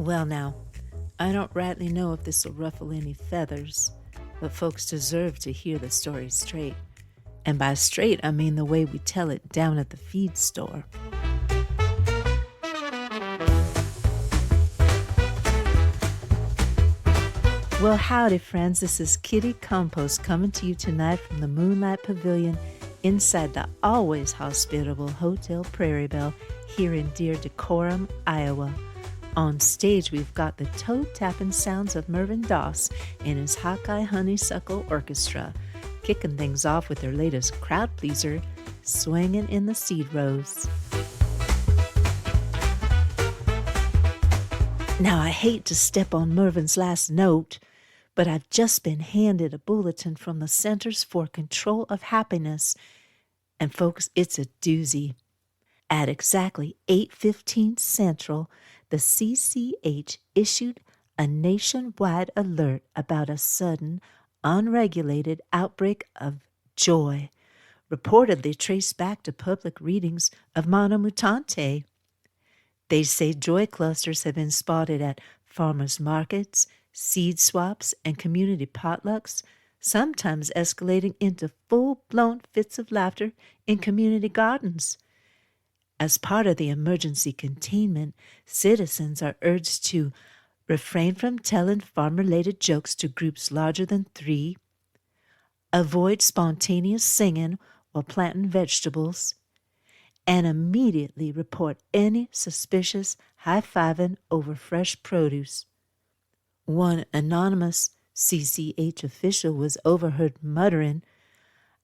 Well, now, I don't rightly know if this will ruffle any feathers, but folks deserve to hear the story straight. And by straight, I mean the way we tell it down at the feed store. Well, howdy, friends. This is Kitty Compost coming to you tonight from the Moonlight Pavilion inside the always hospitable Hotel Prairie Belle here in dear Decorum, Iowa. On stage, we've got the toe-tapping sounds of Mervyn Doss and his Hawkeye Honeysuckle Orchestra, kicking things off with their latest crowd pleaser, Swingin' in the Seed Rows. Now, I hate to step on Mervyn's last note, but I've just been handed a bulletin from the Centers for Control of Happiness, and folks, it's a doozy. At exactly 8:15 Central, the CCH issued a nationwide alert about a sudden, unregulated outbreak of joy, reportedly traced back to public readings of Mono Mutante. They say joy clusters have been spotted at farmers' markets, seed swaps, and community potlucks, sometimes escalating into full-blown fits of laughter in community gardens. As part of the emergency containment, citizens are urged to refrain from telling farm-related jokes to groups larger than 3, avoid spontaneous singing while planting vegetables, and immediately report any suspicious high-fiving over fresh produce. One anonymous CCH official was overheard muttering,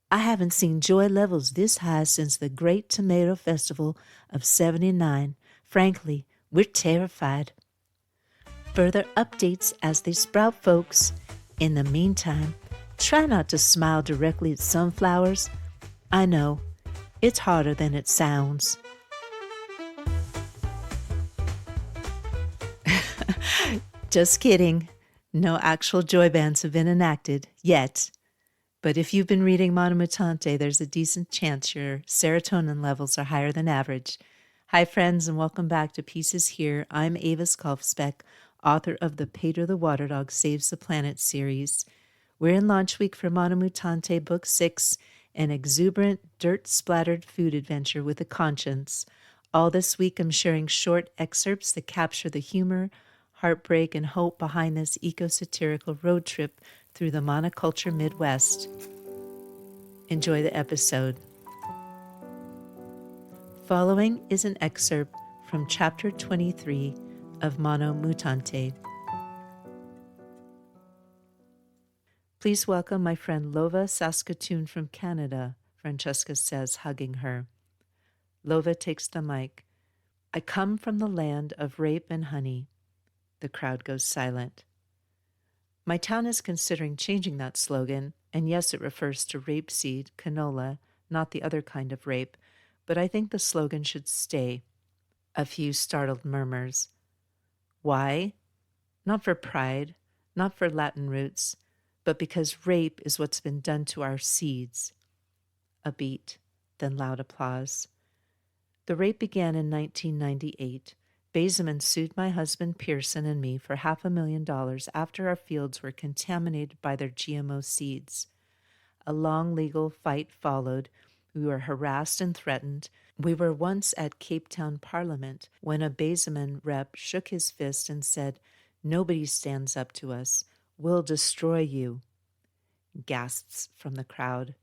"I haven't seen joy levels this high since the Great Tomato Festival of '79. Frankly, we're terrified." Further updates as they sprout, folks. In the meantime, try not to smile directly at sunflowers. I know, it's harder than it sounds. Just kidding. No actual joy bands have been enacted yet. But if you've been reading Mono Mutante, there's a decent chance your serotonin levels are higher than average. Hi, friends, and welcome back to Pieces Here. I'm Ava Skalfsbeck, author of the Peter the Water Dog Saves the Planet series. We're in launch week for Mono Mutante Book 6, an exuberant, dirt-splattered food adventure with a conscience. All this week, I'm sharing short excerpts that capture the humor, heartbreak, and hope behind this eco-satirical road trip through the monoculture Midwest. Enjoy the episode. Following is an excerpt from Chapter 23 of Mono Mutante. Please welcome my friend Lova Saskatoon from Canada, Francesca says, hugging her. Lova takes the mic. I come from the land of rape and honey. The crowd goes silent. My town is considering changing that slogan, and yes, it refers to rapeseed, canola, not the other kind of rape, but I think the slogan should stay. A few startled murmurs. Why? Not for pride, not for Latin roots, but because rape is what's been done to our seeds. A beat, then loud applause. The rape began in 1998. Baseman sued my husband Pearson and me for $500,000 after our fields were contaminated by their GMO seeds. A long legal fight followed. We were harassed and threatened. We were once at Cape Town Parliament when a Baseman rep shook his fist and said, "Nobody stands up to us. We'll destroy you." Gasps from the crowd.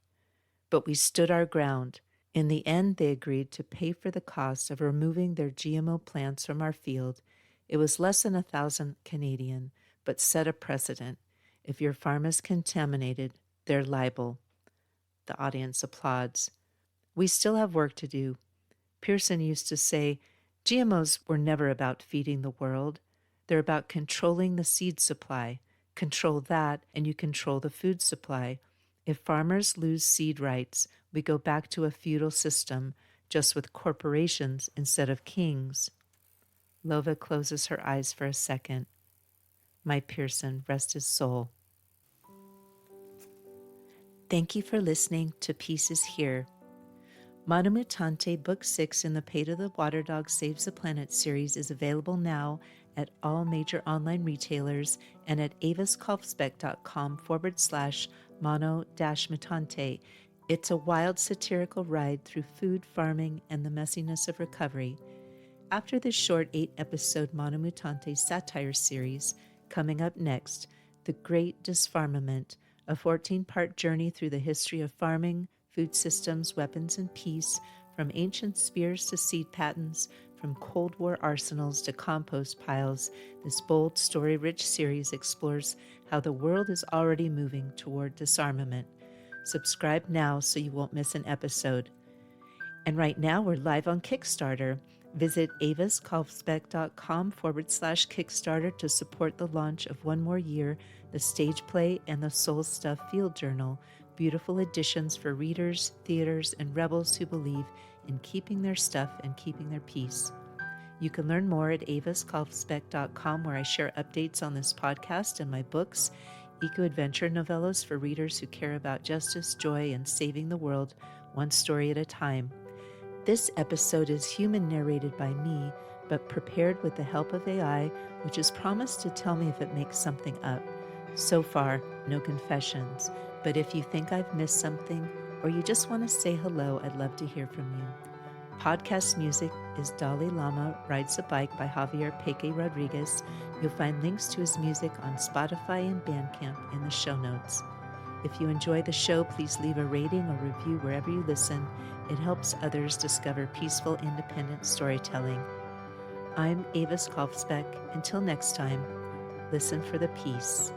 But we stood our ground. In the end, they agreed to pay for the cost of removing their GMO plants from our field. It was less than 1,000 Canadian, but set a precedent. If your farm is contaminated, they're liable. The audience applauds. We still have work to do. Pearson used to say, GMOs were never about feeding the world. They're about controlling the seed supply. Control that, and you control the food supply. If farmers lose seed rights, we go back to a feudal system, just with corporations instead of kings. Lova closes her eyes for a second. My Pearson, rest his soul. Thank you for listening to Pieces Here. Mono Mutante Book 6 in the Peter the Water Dog Saves the Planet series is available now at all major online retailers and at aviskaufsbeck.com/mono-mutante. It's a wild satirical ride through food, farming, and the messiness of recovery. After this short 8-episode Mono Mutante satire series, coming up next, The Great Disfarmament, a 14-part journey through the history of farming, food systems, weapons, and peace, from ancient spears to seed patents, from Cold War arsenals to compost piles. This bold, story-rich series explores how the world is already moving toward disarmament. Subscribe now so you won't miss an episode. And right now we're live on Kickstarter. Visit aviskaufsbeck.com/Kickstarter to support the launch of One More Year, the stage play, and the Soul Stuff Field Journal, beautiful editions for readers, theaters, and rebels who believe in keeping their stuff and keeping their peace. You can learn more at aviskaufsbeck.com, where I share updates on this podcast and my books, eco-adventure novellas for readers who care about justice, joy, and saving the world, one story at a time. This episode is human narrated by me, but prepared with the help of AI, which has promised to tell me if it makes something up. So far, no confessions, but if you think I've missed something or you just want to say hello, I'd love to hear from you. Podcast music is Dalai Lama Rides a Bike by Javier Peque Rodriguez. You'll find links to his music on Spotify and Bandcamp in the show notes. If you enjoy the show, please leave a rating or review wherever you listen. It helps others discover peaceful, independent storytelling. I'm Avis Kaufsbeck. Until next time, listen for the peace.